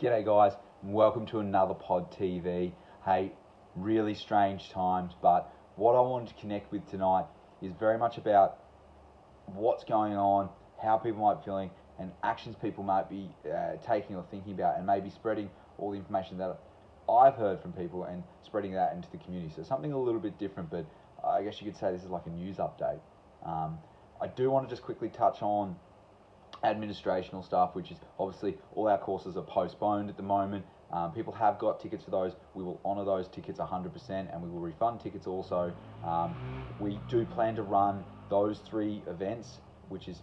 G'day guys, and welcome to another Pod TV. Hey, really strange times, but what I wanted to connect with tonight is very much about what's going on, how people might be feeling, and actions people might be taking or thinking about, and maybe spreading all the information that I've heard from people and spreading that into the community. So something a little bit different, but I guess you could say this is like a news update. I do want to just quickly touch on administrational stuff, which is obviously all our courses are postponed at the moment. People have got tickets for those. We will honour those tickets 100%, and we will refund tickets also. We do plan to run those 3 events, which is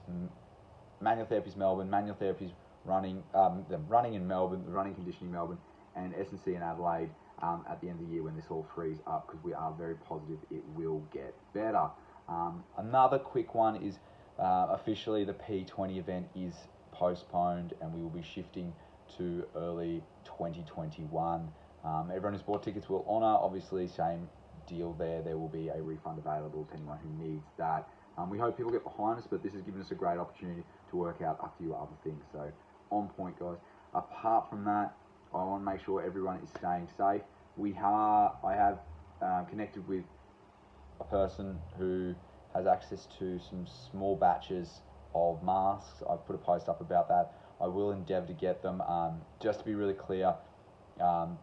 Manual Therapies Melbourne, Manual Therapies running, the running in Melbourne, the running conditioning Melbourne, and S&C in Adelaide at the end of the year when this all frees up, because we are very positive it will get better. Another quick one is officially the P20 event is postponed, and we will be shifting to early 2021. Everyone who's bought tickets will honour, obviously same deal there. There will be a refund available to anyone who needs that. We hope people get behind us, but this has given us a great opportunity to work out a few other things. So on point, guys. Apart from that, I want to make sure everyone is staying safe. I have connected with a person who has access to some small batches of masks. I've put a post up about that. I will endeavour to get them. Just to be really clear,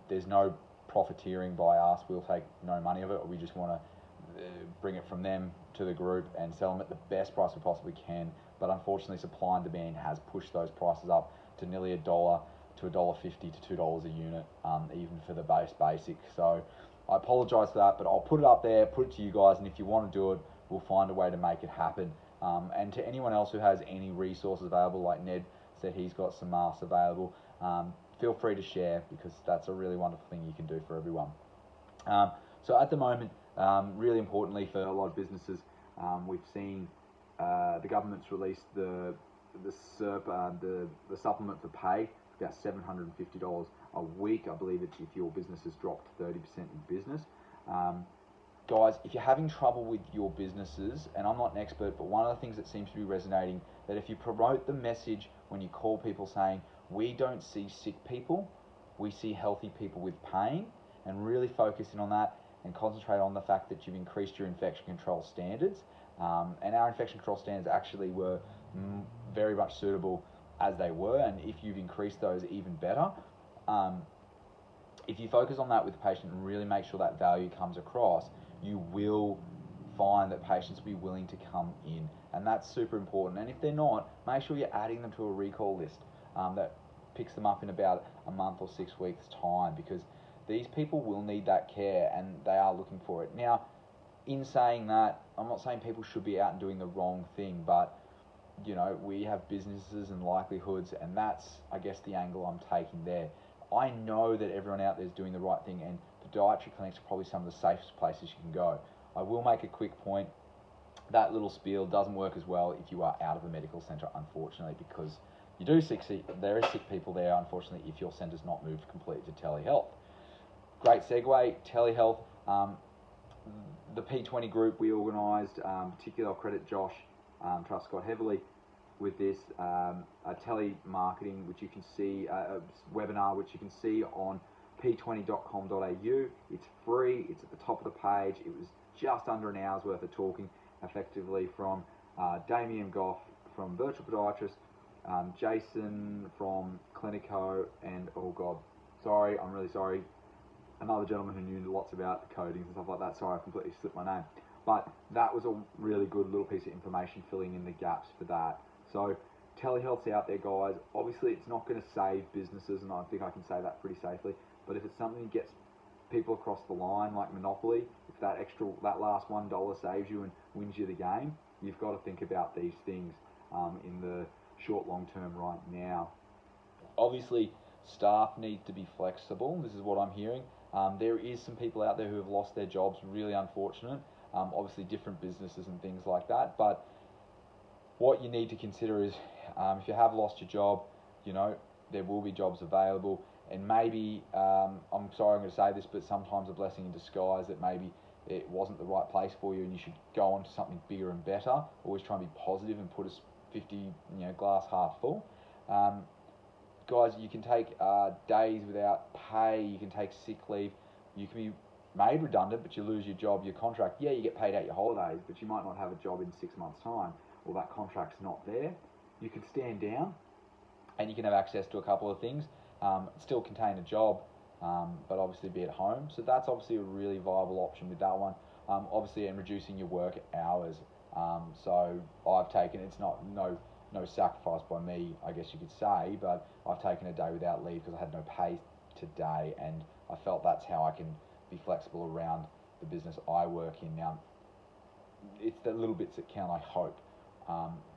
there's no profiteering by us. We'll take no money of it. We just want to bring it from them to the group and sell them at the best price we possibly can. But unfortunately, supply and demand has pushed those prices up to nearly $1 to $1.50 to $2 a unit, even for the basic. So I apologise for that, but I'll put it up there, put it to you guys, and if you want to do it, we'll find a way to make it happen. And to anyone else who has any resources available, like Ned said he's got some masks available, feel free to share, because that's a really wonderful thing you can do for everyone. So at the moment, really importantly for a lot of businesses, we've seen the government's released the supplement for pay, about $750 a week. I believe it's if your business has dropped 30% in business. Guys, if you're having trouble with your businesses, and I'm not an expert, but one of the things that seems to be resonating, that if you promote the message when you call people saying, we don't see sick people, we see healthy people with pain, and really focusing on that and concentrate on the fact that you've increased your infection control standards. And our infection control standards actually were very much suitable as they were, and if you've increased those, even better. If you focus on that with the patient and really make sure that value comes across, you will find that patients will be willing to come in, and that's super important. And if they're not, make sure you're adding them to a recall list that picks them up in about a month or 6 weeks time, because these people will need that care and they are looking for it. Now, in saying that, I'm not saying people should be out and doing the wrong thing, but you know, we have businesses and livelihoods, and that's, I guess, the angle I'm taking there. I know that everyone out there is doing the right thing, and podiatry clinics are probably some of the safest places you can go. I will make a quick point. That little spiel doesn't work as well if you are out of a medical centre, unfortunately, because you do there is sick people there, unfortunately, if your centre's not moved completely to telehealth. Great segue, telehealth. The P20 group we organised, particularly I'll credit Josh, trust Scott heavily with this, a telemarketing, which you can see, a webinar which you can see on p20.com.au. It's free, it's at the top of the page. It was just under an hour's worth of talking effectively from Damien Goff from Virtual Podiatrist, Jason from Clinico, and I'm really sorry, another gentleman who knew lots about the codings and stuff like that. Sorry, I completely slipped my name. But that was a really good little piece of information filling in the gaps for that. So telehealth's out there, guys. Obviously, it's not going to save businesses, and I think I can say that pretty safely. But if it's something that gets people across the line, like Monopoly, if that last $1 saves you and wins you the game, you've got to think about these things in the short, long term right now. Obviously, staff need to be flexible. This is what I'm hearing. There is some people out there who have lost their jobs, really unfortunate. Obviously different businesses and things like that, but what you need to consider is if you have lost your job, you know, there will be jobs available, and maybe, I'm sorry I'm going to say this, but sometimes a blessing in disguise that maybe it wasn't the right place for you and you should go on to something bigger and better. Always try and be positive and put a 50 glass half full. guys, you can take days without pay, you can take sick leave, you can be made redundant, but you lose your job, your contract. Yeah, you get paid out your holidays, but you might not have a job in 6 months' time, or that contract's not there. You could stand down, and you can have access to a couple of things, still contain a job, but obviously be at home. So that's obviously a really viable option with that one. Obviously, and reducing your work hours. So I've taken, it's not no sacrifice by me, I guess you could say, but I've taken a day without leave because I had no pay today, and I felt that's how I can be flexible around the business I work in. Now, it's the little bits that count, I hope.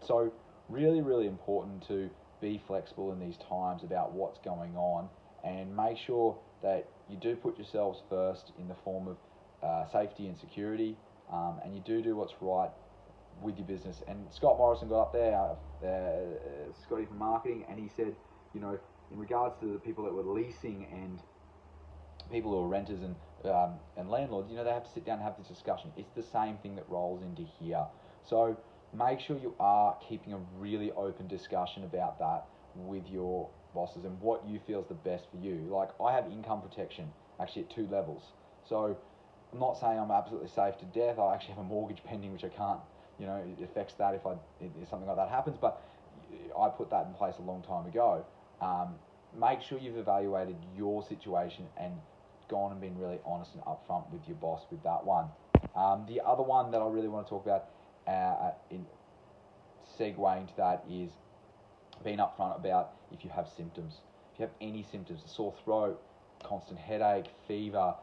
So really, really important to be flexible in these times about what's going on, and make sure that you do put yourselves first in the form of safety and security, and you do what's right with your business. And Scott Morrison got up there, Scotty from marketing, and he said, you know, in regards to the people that were leasing and people who are renters and landlords, you know, they have to sit down and have this discussion. It's the same thing that rolls into here. So make sure you are keeping a really open discussion about that with your bosses and what you feel is the best for you. Like, I have income protection actually at 2 levels. So I'm not saying I'm absolutely safe to death. I actually have a mortgage pending, which I can't, you know, it affects that if something like that happens, but I put that in place a long time ago. Make sure you've evaluated your situation and gone and been really honest and upfront with your boss with that one. The other one that I really want to talk about in segueing to that is being upfront about if you have symptoms. If you have any symptoms, a sore throat, constant headache, fever,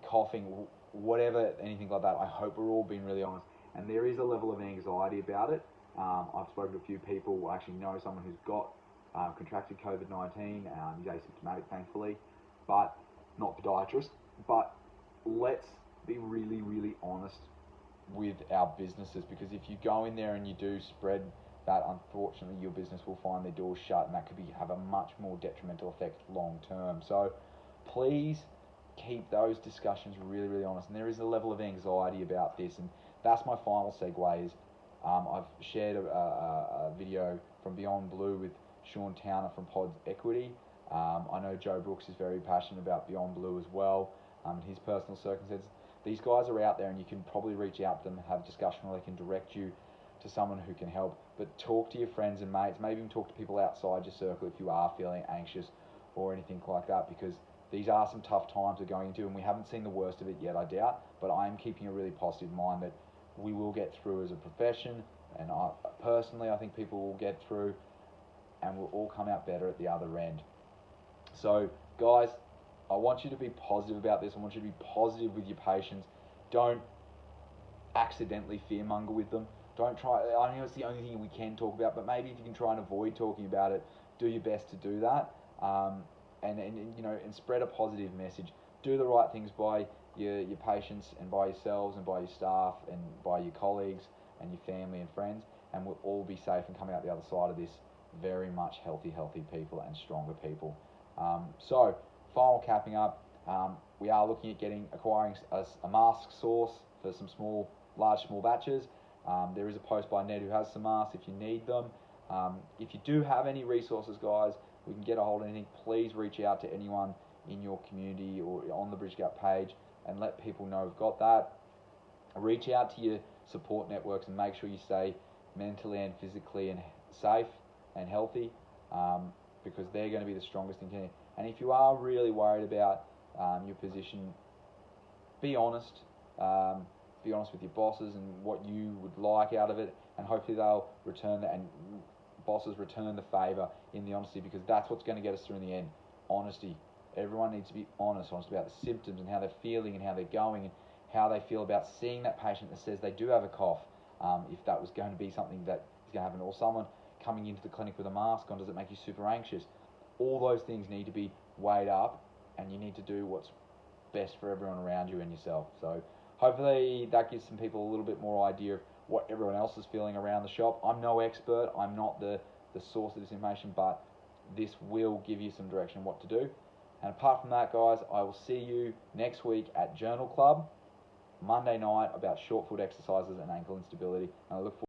coughing, whatever, anything like that, I hope we're all being really honest. And there is a level of anxiety about it. I've spoken to a few people who actually know someone who's got contracted COVID-19. He's asymptomatic, thankfully, but not podiatrist. But let's be really, really honest with our businesses, because if you go in there and you do spread that, unfortunately your business will find their doors shut, and that could have a much more detrimental effect long term. So please keep those discussions really, really honest. And there is a level of anxiety about this, and that's my final segue. Is I've shared a video from Beyond Blue with Sean Towner from Pods Equity. I know Joe Brooks is very passionate about Beyond Blue as well, his personal circumstances. These guys are out there, and you can probably reach out to them and have a discussion, or they can direct you to someone who can help. But talk to your friends and mates, maybe even talk to people outside your circle if you are feeling anxious or anything like that, because these are some tough times we're going into, and we haven't seen the worst of it yet, I doubt, but I am keeping a really positive mind that we will get through as a profession, and I think people will get through, and we'll all come out better at the other end. So guys, I want you to be positive about this. I want you to be positive with your patients. Don't accidentally fearmonger with them. Don't try, I know it's the only thing we can talk about, but maybe if you can try and avoid talking about it, do your best to do that. And you know, and spread a positive message. Do the right things by your patients, and by yourselves, and by your staff, and by your colleagues, and your family and friends, and we'll all be safe and come out the other side of this very much healthy people and stronger people. So final capping up, we are looking at acquiring a mask source for some large small batches. There is a post by Ned who has some masks if you need them. If you do have any resources, guys, we can get a hold of anything. Please reach out to anyone in your community or on the Bridge Gap page and let people know we've got that. Reach out to your support networks and make sure you stay mentally and physically and safe and healthy, because they're going to be the strongest thing here. And if you are really worried about your position, be honest. Be honest with your bosses and what you would like out of it, and hopefully they'll return that, and bosses return the favour in the honesty, because that's what's going to get us through in the end. Honesty. Everyone needs to be honest about the symptoms and how they're feeling and how they're going and how they feel about seeing that patient that says they do have a cough. If that was going to be something that is going to happen, or someone coming into the clinic with a mask on, does it make you super anxious? All those things need to be weighed up, and you need to do what's best for everyone around you and yourself. So hopefully that gives some people a little bit more idea of what everyone else is feeling around the shop. I'm no expert, I'm not the source of this information, but this will give you some direction on what to do. And apart from that, guys, I will see you next week at Journal Club, Monday night, about short foot exercises and ankle instability. And I look forward